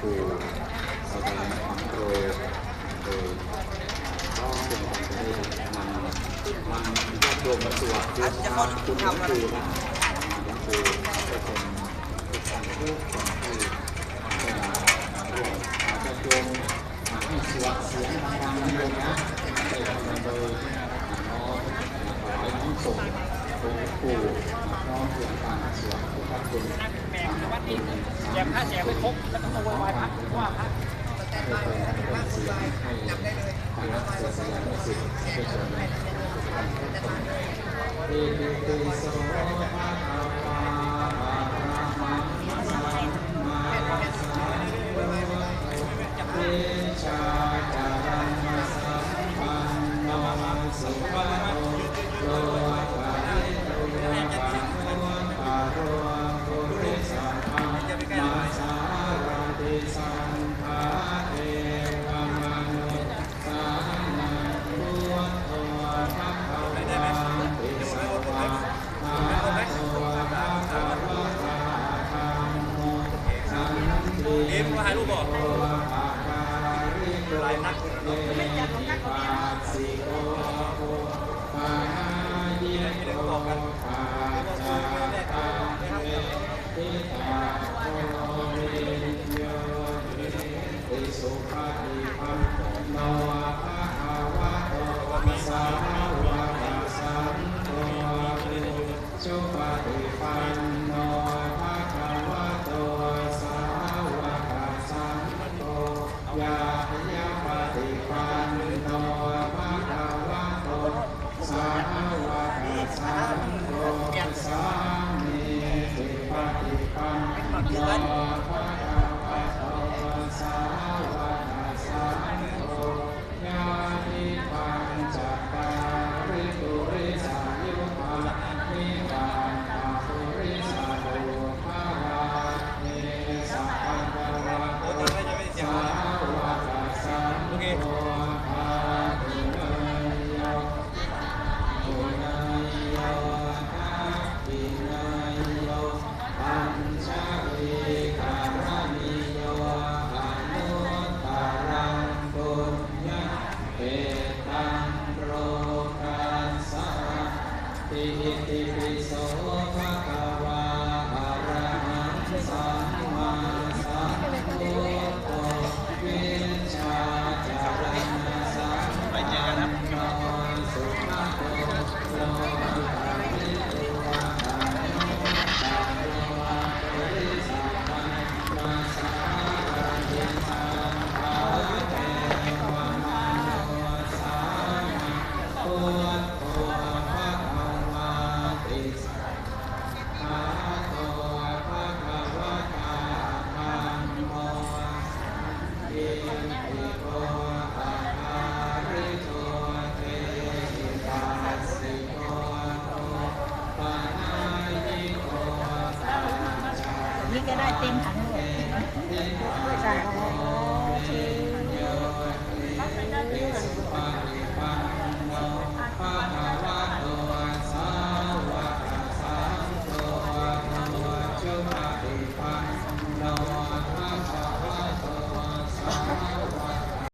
ปู่แสดงความโกรธโดยต้องเป็นการจะได้มันรวบรวมมาตัวคือคุณหลวงปู่นะหลวงปู่จะเป็นการพูดของที่เป็นร่วมจะโยงให้สวดเสียงดังๆโยงนะได้ทำโดยน้องถวายน้องส่งองค์ปู่น้องเสียงการสวดขอบคุณแจกพระแจกไม่ครบแล้วก็มาโวยวายพระว่าพระเป็นเสียงให้คณะเสียงสิทธิ์เป็นส่วนหนึ่งอิติปิโสภะคะวะอะระหะสัมมาสัมพุทธัสสะเวชาจารณะสัพพันโนสุขโตโลภะริโตภะคะวะตาโรปุริสัมมาสารติสัมภะเทวมนุสสานังพุทโธภะคะวะติสวะหะโตภะคะวะตาธัมโมสันติโกภะคะริโกเยติปัสสิโกภะหายิโกปัจจาตังเวทิตาโกวิญโยติสุปฏิปันโนภะคะวะโตสาวกสังโฆสุปฏิปันโนภะคะวะโตสาวกสังโฆยายาปฏิปันโนภะคะวะโตสาวกสังโฆสามีติปฏิปันโนภะคะวะโตสาวกสังโฆญาติปัญจการิปุริสายุปะนิวาตาปุริสาโลภะวะเนสัพพันธวะโตสาวกสังโฆภาตุเนยโยตุเนยโยทัพพิเนยโยปัญจวิการณิโยอนุตตรังปุญญเปตังโลกัสสะอิติปิโสภะคะวะอะระหังสัมมาสัมพุทโธวิชชาจารณะสัพพันโนสุขโตโลภะริโตภะคะวะตาโลปุริสัมมาสารติสัมภะเทวมนุสสานังพุทโธภะคะวะติสัมภะโตภะคะวะตาธัมโมอิติโกภะคะริโตเตหิปัสสิโกโตปะหายิโกปัญจ นี่ก็ได้เต็มถัง